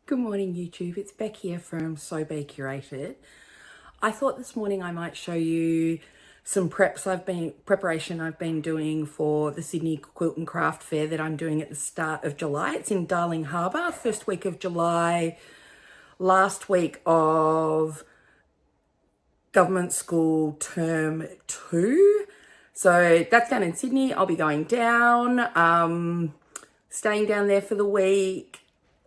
Good morning YouTube, it's Beck here from Sewbecurated. I thought this morning I might show you some preparation I've been doing for the Sydney Quilt and Craft Fair that I'm doing at the start of July. It's in Darling Harbour, first week of July, last week of government school term 2. So that's down in Sydney. I'll be going down, staying down there for the week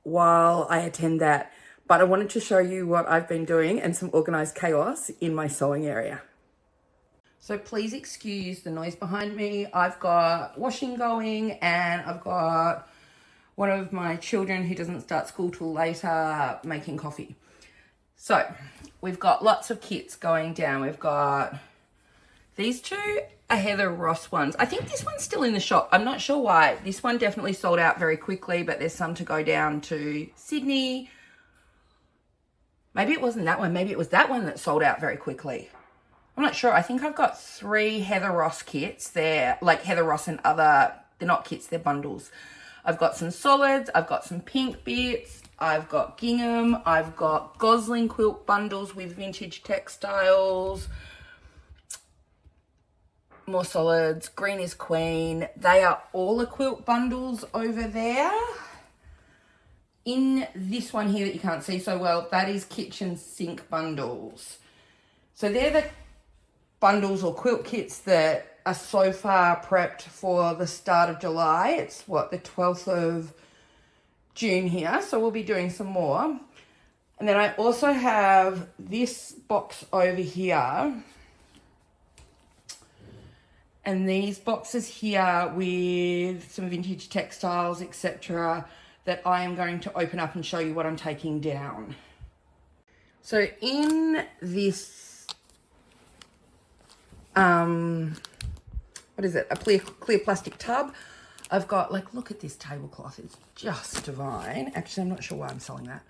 while I attend that, but I wanted to show you what I've been doing and some organized chaos in my sewing area. So please excuse the noise behind me. I've got washing going and I've got one of my children who doesn't start school till later making coffee. So we've got lots of kits going down. We've got these two are Heather Ross ones. I think this one's still in the shop. I'm not sure why. This one definitely sold out very quickly, but there's some to go down to Sydney. Maybe it wasn't that one. Maybe it was that one that sold out very quickly. I'm not sure. I think I've got 3 Heather Ross kits. They're like Heather Ross and other, they're not kits, they're bundles. I've got some solids. I've got some pink bits. I've got gingham. I've got Gosling quilt bundles with vintage textiles. More solids, green is queen. They are all the quilt bundles over there. In this one here that you can't see so well, that is kitchen sink bundles. So they're the bundles or quilt kits that are so far prepped for the start of July. It's what, the 12th of June here, so we'll be doing some more. And then I also have this box over here. And these boxes here with some vintage textiles, etc., that I am going to open up and show you what I'm taking down. So in this, what is it? A clear plastic tub. I've got, like, look at this tablecloth. It's just divine. Actually, I'm not sure why I'm selling that.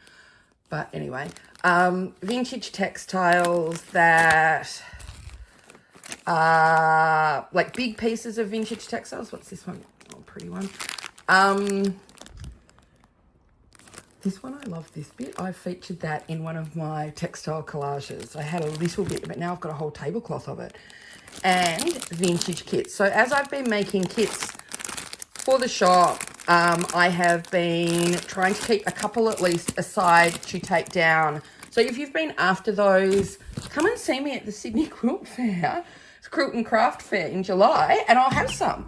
But anyway, vintage textiles that... like big pieces of vintage textiles. What's this one? Oh, pretty one. This one, I love this bit. I featured that in one of my textile collages. I had a little bit, but now I've got a whole tablecloth of it. And vintage kits. So as I've been making kits for the shop, I have been trying to keep a couple at least aside to take down. So if you've been after those, come and see me at the Sydney Quilt Fair. Quilt and Craft Fair in July, and I'll have some.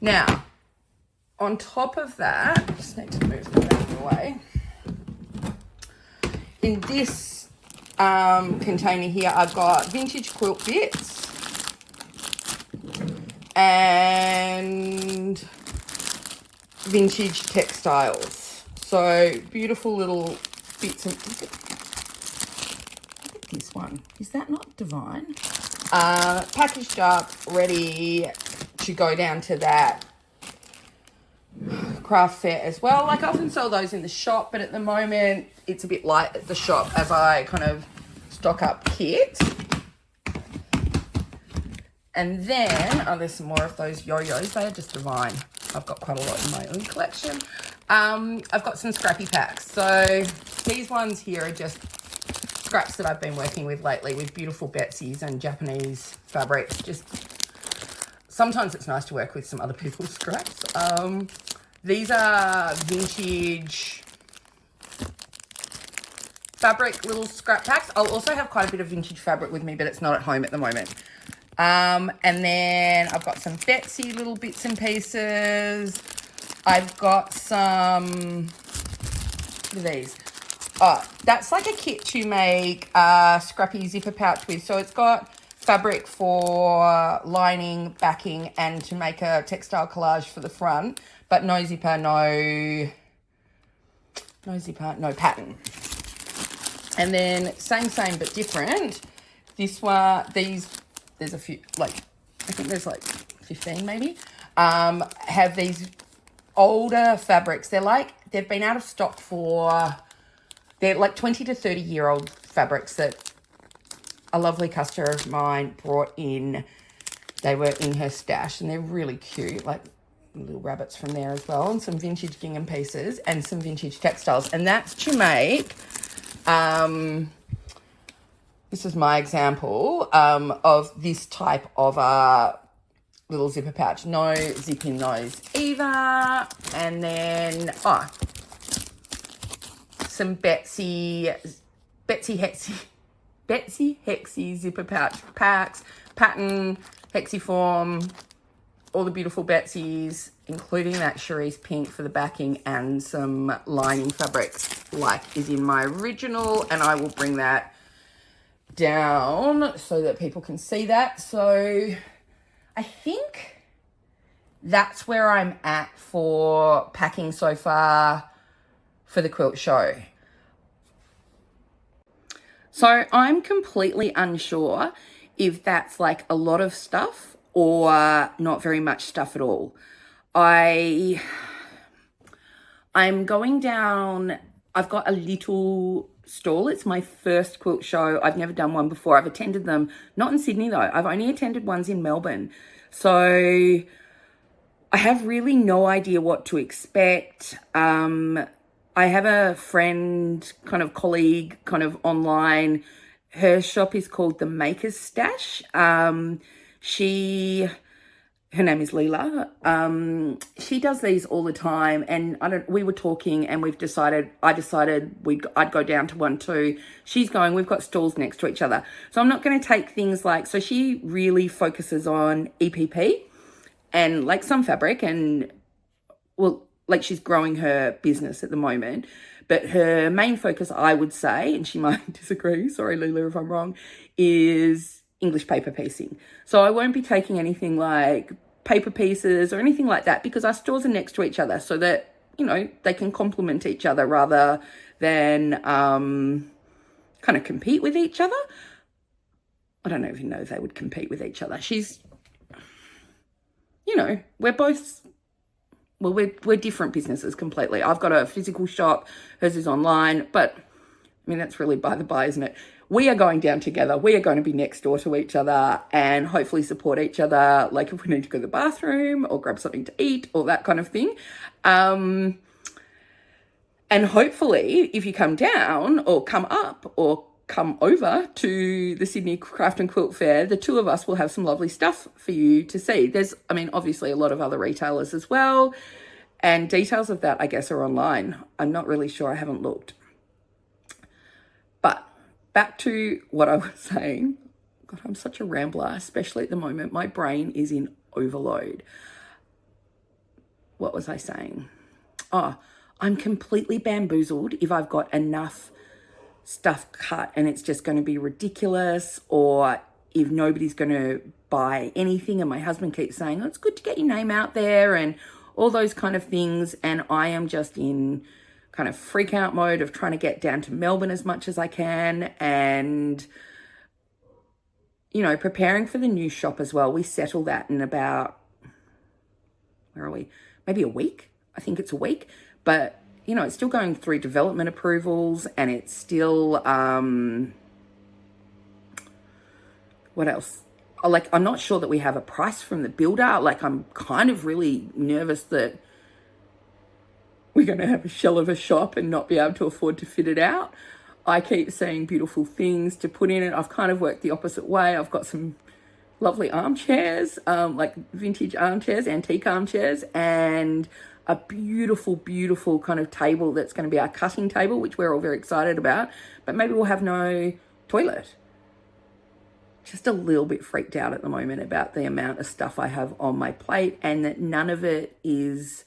Now, on top of that, I just need to move them out of the way. In this container here, I've got vintage quilt bits and vintage textiles. So beautiful little bits of... Look at this one. Is that not divine? Packaged up, ready to go down to that craft fair as well. Like, I often sell those in the shop, but at the moment it's a bit light at the shop as I kind of stock up kit. And then, oh, there's some more of those yo-yos. They are just divine. I've got quite a lot in my own collection. I've got some scrappy packs. So these ones here are just scraps that I've been working with lately with beautiful Betsy's and Japanese fabrics. Just sometimes it's nice to work with some other people's scraps. These are vintage fabric little scrap packs. I'll also have quite a bit of vintage fabric with me, but it's not at home at the moment. And then I've got some Betsy little bits and pieces. I've got some, what are these? Oh, that's like a kit to make a scrappy zipper pouch with. So it's got fabric for lining, backing, and to make a textile collage for the front, but no zipper, no pattern. And then same but different. This one, there's a few, like, I think there's like 15 maybe, have these older fabrics. They've been out of stock for... They're like 20 to 30 year old fabrics that a lovely customer of mine brought in. They were in her stash and they're really cute. Like, little rabbits from there as well, and some vintage gingham pieces and some vintage textiles. And that's to make, this is my example of this type of little zipper pouch. No zip in those either. And then, some Betsy Hexy zipper pouch packs, pattern, Hexiform, all the beautiful Betsy's, including that cerise pink for the backing and some lining fabrics like is in my original, and I will bring that down so that people can see that. So I think that's where I'm at for packing so far for the quilt show. So I'm completely unsure if that's like a lot of stuff or not very much stuff at all. I'm going down, I've got a little stall. It's my first quilt show. I've never done one before. I've attended them, not in Sydney though. I've only attended ones in Melbourne. So I have really no idea what to expect. I have a friend, kind of colleague, kind of online. Her shop is called The Maker's Stash. Her name is Leela. She does these all the time, and we were talking, and I decided I'd go down to one too. She's going, we've got stalls next to each other. So I'm not going to take things like, so she really focuses on EPP and like some fabric, and well, like she's growing her business at the moment, but her main focus, I would say, and she might disagree, sorry Leela if I'm wrong, is English paper piecing. So I won't be taking anything like paper pieces or anything like that, because our stores are next to each other so that, you know, they can complement each other rather than kind of compete with each other. I don't even know if they would compete with each other. She's, you know, we're different businesses completely. I've got a physical shop, hers is online, but I mean, that's really by the by, isn't it? We are going down together. We are going to be next door to each other and hopefully support each other. Like if we need to go to the bathroom or grab something to eat or that kind of thing. And hopefully if you come down or come up or come over to the Sydney Craft and Quilt Fair, the two of us will have some lovely stuff for you to see. There's, I mean, obviously a lot of other retailers as well, and details of that, I guess, are online. I'm not really sure. I haven't looked. But back to what I was saying. God, I'm such a rambler, especially at the moment. My brain is in overload. What was I saying? Oh, I'm completely bamboozled if I've got enough stuff cut and it's just going to be ridiculous, or if nobody's going to buy anything. And my husband keeps saying, oh, it's good to get your name out there and all those kind of things. And I am just in kind of freak out mode of trying to get down to Melbourne as much as I can, and, you know, preparing for the new shop as well. We settle that in about, where are we? Maybe a week. I think it's a week, but you know, it's still going through development approvals, and it's still, what else? Like, I'm not sure that we have a price from the builder. Like, I'm kind of really nervous that we're going to have a shell of a shop and not be able to afford to fit it out. I keep seeing beautiful things to put in it. I've kind of worked the opposite way. I've got some lovely armchairs, like vintage armchairs, antique armchairs, and a beautiful, beautiful kind of table that's going to be our cutting table, which we're all very excited about, but maybe we'll have no toilet. Just a little bit freaked out at the moment about the amount of stuff I have on my plate, and that none of it is,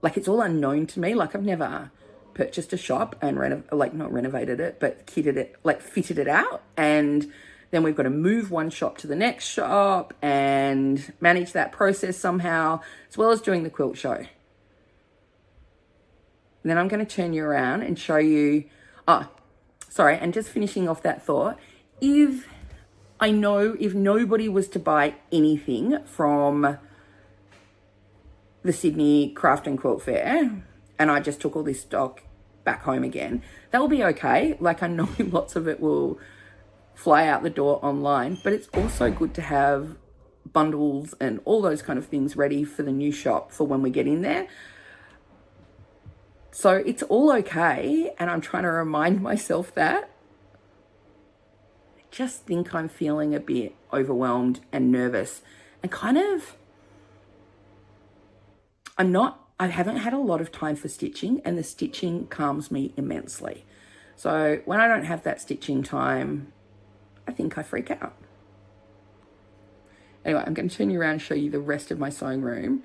like, it's all unknown to me. Like, I've never purchased a shop and not renovated it, but kitted it, like fitted it out. And then we've got to move one shop to the next shop and manage that process somehow, as well as doing the quilt show. And then I'm going to turn you around and show you, and just finishing off that thought, if nobody was to buy anything from the Sydney Craft and Quilt Fair, and I just took all this stock back home again, that will be okay. Like, I know lots of it will fly out the door online, but it's also good to have bundles and all those kind of things ready for the new shop for when we get in there. So it's all okay, and I'm trying to remind myself that. I just think I'm feeling a bit overwhelmed and nervous and kind of, I haven't had a lot of time for stitching, and the stitching calms me immensely. So when I don't have that stitching time, I think I freak out. Anyway, I'm going to turn you around and show you the rest of my sewing room,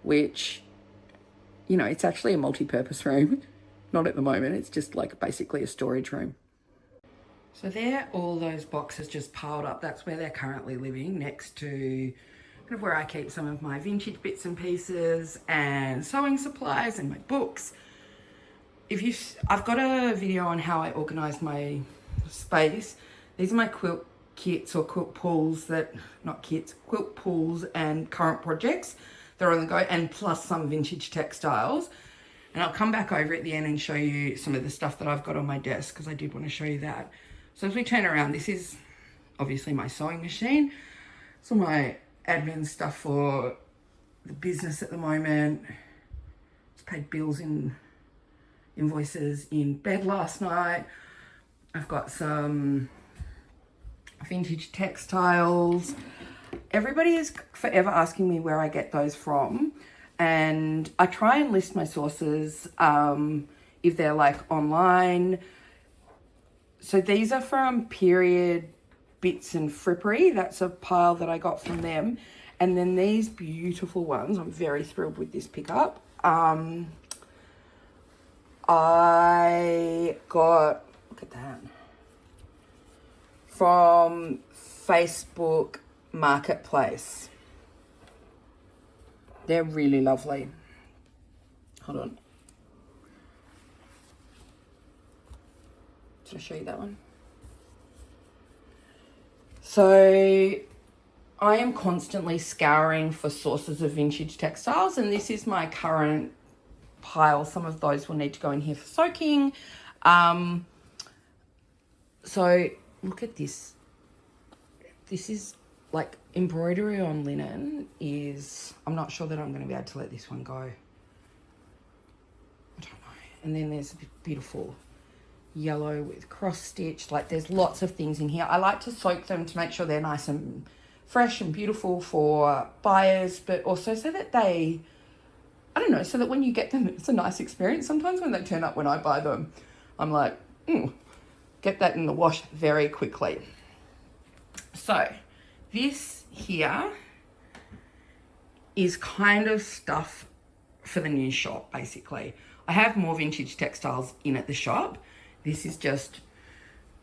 which, you know, it's actually a multi-purpose room. Not at the moment, it's just like basically a storage room. So there, all those boxes just piled up. That's where they're currently living, next to kind of where I keep some of my vintage bits and pieces and sewing supplies and my books. I've got a video on how I organise my space. These are my quilt kits or quilt pulls quilt pulls and current projects. They're on the go, and plus some vintage textiles. And I'll come back over at the end and show you some of the stuff that I've got on my desk, because I did want to show you that. So as we turn around, this is obviously my sewing machine. So my admin stuff for the business at the moment. Just paid bills and invoices in bed last night. I've got some vintage textiles. Everybody is forever asking me where I get those from, and I try and list my sources if they're like online. So these are from Period Bits and Frippery. That's a pile that I got from them. And then these beautiful ones, I'm very thrilled with this pickup. I got, look at that, from Facebook Marketplace. They're really lovely. Hold on. Did I show you that one? So I am constantly scouring for sources of vintage textiles, and this is my current pile. Some of those will need to go in here for soaking. So look at this. This is like embroidery on linen is, I'm not sure that I'm going to be able to let this one go. I don't know. And then there's a beautiful yellow with cross stitch. Like, there's lots of things in here. I like to soak them to make sure they're nice and fresh and beautiful for buyers, but also so that they, I don't know, so that when you get them, it's a nice experience. Sometimes when they turn up when I buy them, I'm like, get that in the wash very quickly. So this here is kind of stuff for the new shop, basically. I have more vintage textiles in at the shop. This is just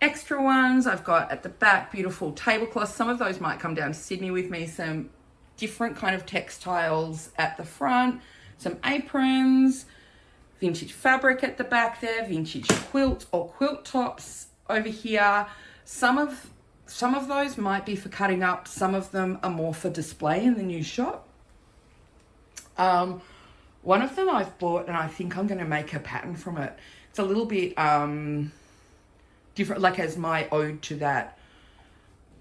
extra ones. I've got at the back beautiful tablecloths. Some of those might come down to Sydney with me. Some different kind of textiles at the front. Some aprons. Vintage fabric at the back there. Vintage quilt or quilt tops over here. Some of those might be for cutting up. Some of them are more for display in the new shop. One of them I've bought, and I think I'm going to make a pattern from it. It's a little bit different, like as my ode to that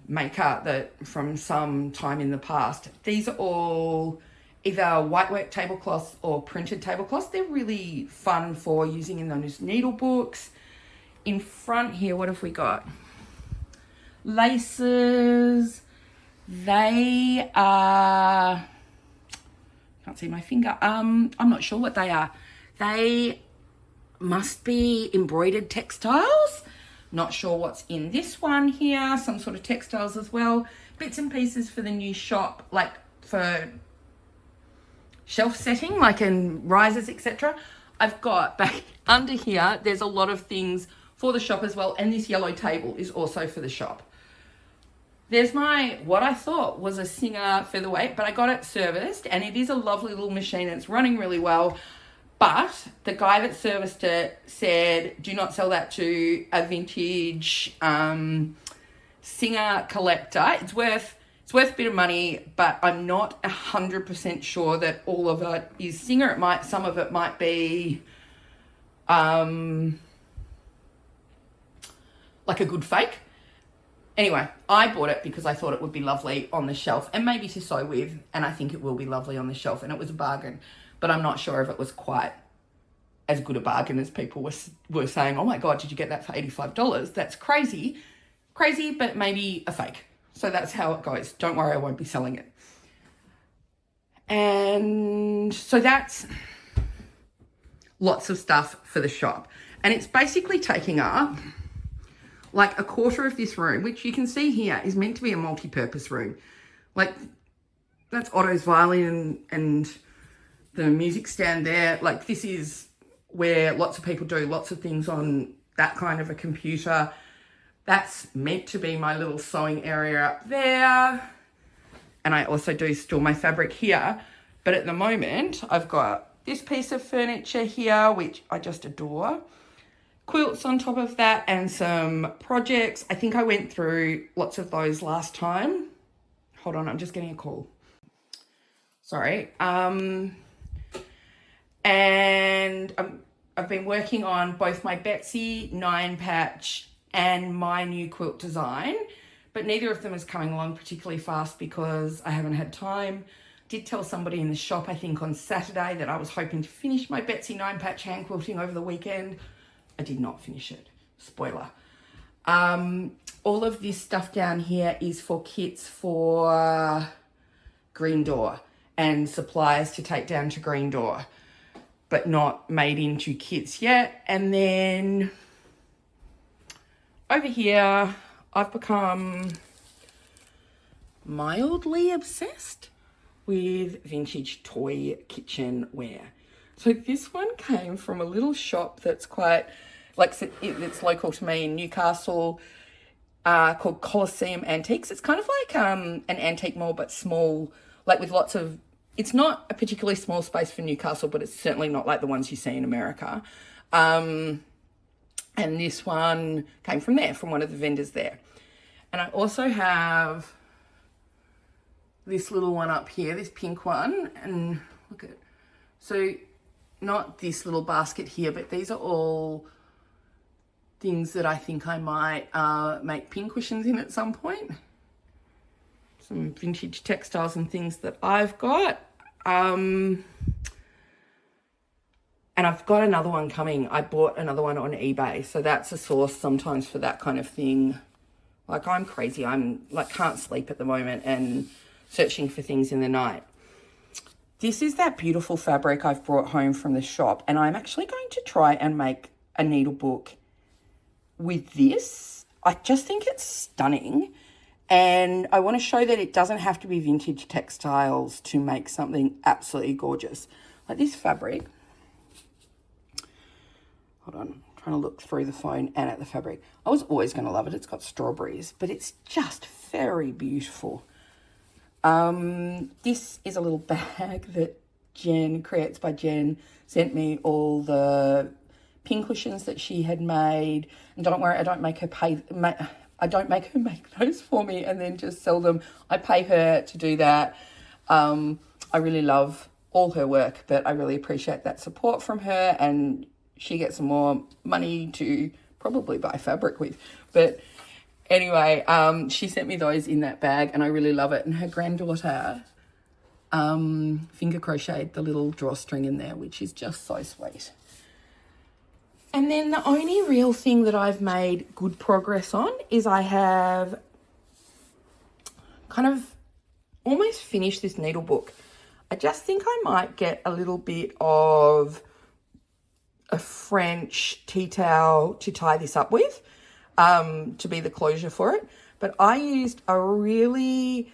maker that from some time in the past. These are all either white work tablecloths or printed tablecloths. They're really fun for using in those needle books. In front here, what have we got? Laces. They are, can't see my finger. I'm not sure what they are. They must be embroidered textiles. Not sure what's in this one here. Some sort of textiles as well. Bits and pieces for the new shop, like for shelf setting, like in risers, etc. I've got back under here, there's a lot of things for the shop as well. And this yellow table is also for the shop. There's my, what I thought was a Singer featherweight, but I got it serviced, and it is a lovely little machine. It's running really well. But the guy that serviced it said, do not sell that to a vintage Singer collector. It's worth a bit of money, but I'm not 100% sure that all of it is Singer. Some of it might be like a good fake. Anyway, I bought it because I thought it would be lovely on the shelf and maybe to sew with, and I think it will be lovely on the shelf, and it was a bargain, but I'm not sure if it was quite as good a bargain as people were saying. Oh my God, did you get that for $85? That's crazy, but maybe a fake. So that's how it goes. Don't worry, I won't be selling it. And so that's lots of stuff for the shop. And it's basically taking up like a quarter of this room, which you can see here is meant to be a multi-purpose room. Like, that's Otto's violin and the music stand there. Like, this is where lots of people do lots of things on that kind of a computer. That's meant to be my little sewing area up there. And I also do store my fabric here. But at the moment, I've got this piece of furniture here, which I just adore. Quilts on top of that and some projects. I think I went through lots of those last time. Hold on, I'm just getting a call. Sorry. And I've been working on both my Betsy 9-patch and my new quilt design, but neither of them is coming along particularly fast because I haven't had time. Did tell somebody in the shop, I think on Saturday, that I was hoping to finish my Betsy 9-patch hand quilting over the weekend. I did not finish it. Spoiler. All of this stuff down here is for kits for Green Door and supplies to take down to Green Door, but not made into kits yet. And then over here, I've become mildly obsessed with vintage toy kitchenware. So this one came from a little shop that's quite, like, it's local to me in Newcastle, called Colosseum Antiques. It's kind of like an antique mall, but small, like with lots of, it's not a particularly small space for Newcastle, but it's certainly not like the ones you see in America. And this one came from there, from one of the vendors there. And I also have this little one up here, this pink one, and look at, so not this little basket here, but these are all things that I think I might make pin cushions in at some point. Some vintage textiles and things that I've got. And I've got another one coming. I bought another one on eBay. So that's a source sometimes for that kind of thing. Like, I'm crazy. I'm like, can't sleep at the moment and searching for things in the night. This is that beautiful fabric I've brought home from the shop. And I'm actually going to try and make a needle book with this. I just think it's stunning. And I want to show that it doesn't have to be vintage textiles to make something absolutely gorgeous. Like this fabric. Hold on, I'm trying to look through the phone and at the fabric. I was always going to love it. It's got strawberries, but it's just very beautiful. This is a little bag that Jen, Creates by Jen, sent me all the pin cushions that she had made. And don't worry, I don't make her make those for me and then just sell them. I pay her to do that. I really love all her work, but I really appreciate that support from her, and she gets some more money to probably buy fabric with. But anyway, she sent me those in that bag and I really love it. And her granddaughter finger crocheted the little drawstring in there, which is just so sweet. And then the only real thing that I've made good progress on is I have kind of almost finished this needle book. I just think I might get a little bit of a French tea towel to tie this up with, to be the closure for it. But I used a really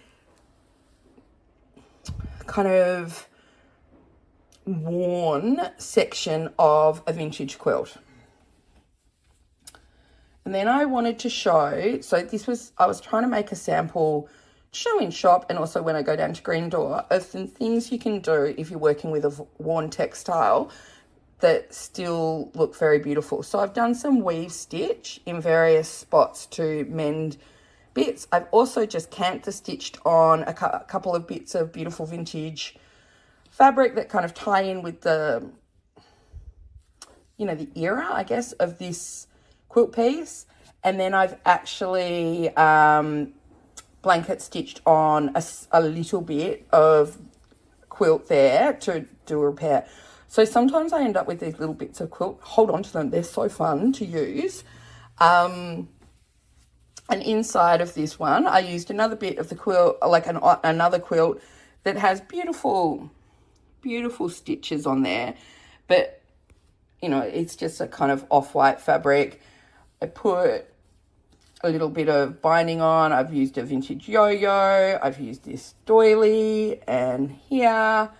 kind of worn section of a vintage quilt. And then I wanted to show, so this was, I was trying to make a sample show in shop and also when I go down to Green Door of some things you can do if you're working with a worn textile that still look very beautiful. So I've done some weave stitch in various spots to mend bits. I've also just canter stitched on a couple of bits of beautiful vintage fabric that kind of tie in with the, you know, the era, I guess, of this quilt piece. And then I've actually blanket stitched on a little bit of quilt there to do a repair. So sometimes I end up with these little bits of quilt. Hold on to them. They're so fun to use. And inside of this one, I used another bit of the quilt, like another quilt that has beautiful, beautiful stitches on there. But, you know, it's just a kind of off-white fabric. I put a little bit of binding on. I've used a vintage yo-yo. I've used this doily. And here,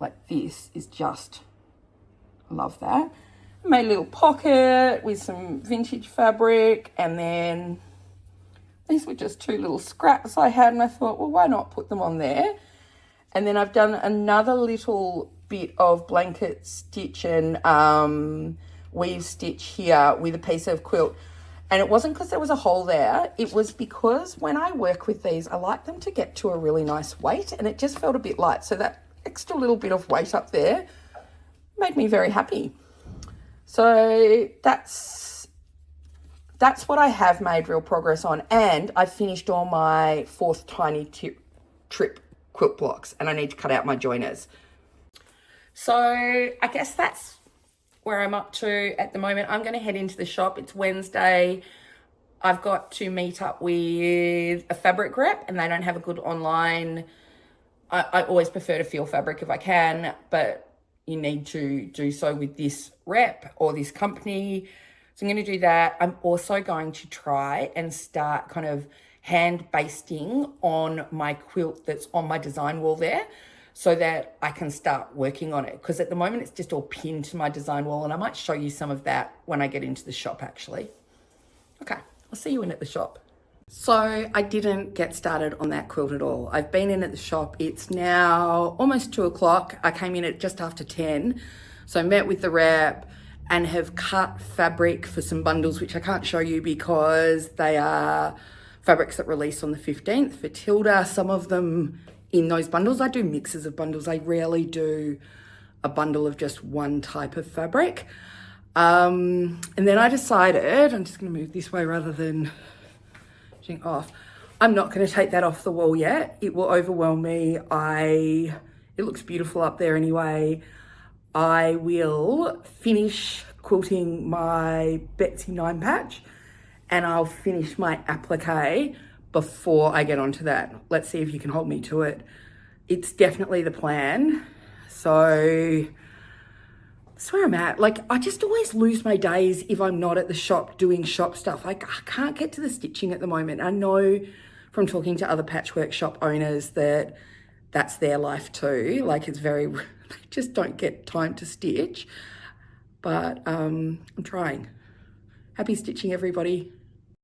like this is just, I love that. I made a little pocket with some vintage fabric. And then these were just two little scraps I had. And I thought, well, why not put them on there? And then I've done another little bit of blanket stitch and weave stitch here with a piece of quilt. And it wasn't because there was a hole there. It was because when I work with these, I like them to get to a really nice weight, and it just felt a bit light. So that extra little bit of weight up there made me very happy. So that's what I have made real progress on. And I finished all my 4th tiny trip quilt blocks, and I need to cut out my joiners. So I guess that's where I'm up to at the moment. I'm going to head into the shop. It's Wednesday. I've got to meet up with a fabric rep, and they don't have a good online. I always prefer to feel fabric if I can, but you need to do so with this rep or this company. So I'm going to do that. I'm also going to try and start kind of hand basting on my quilt that's on my design wall there, so that I can start working on it. Because at the moment, it's just all pinned to my design wall, and I might show you some of that when I get into the shop, actually. Okay, I'll see you in at the shop. So I didn't get started on that quilt at all. I've been in at the shop. It's now almost 2 o'clock. I came in at just after 10. So I met with the rep and have cut fabric for some bundles, which I can't show you because they are fabrics that release on the 15th for Tilda. Some of them in those bundles. I do mixes of bundles. I rarely do a bundle of just one type of fabric. And then I decided, I'm just going to move this way rather than pushing off. I'm not going to take that off the wall yet. It will overwhelm me. It looks beautiful up there anyway. I will finish quilting my Betsy 9 patch, and I'll finish my applique before I get onto that. Let's see if you can hold me to it. It's definitely the plan. So that's where I'm at. Like, I just always lose my days if I'm not at the shop doing shop stuff. Like, I can't get to the stitching at the moment. I know from talking to other patchwork shop owners that that's their life too. Like, it's very, they just don't get time to stitch. But I'm trying. Happy stitching, everybody.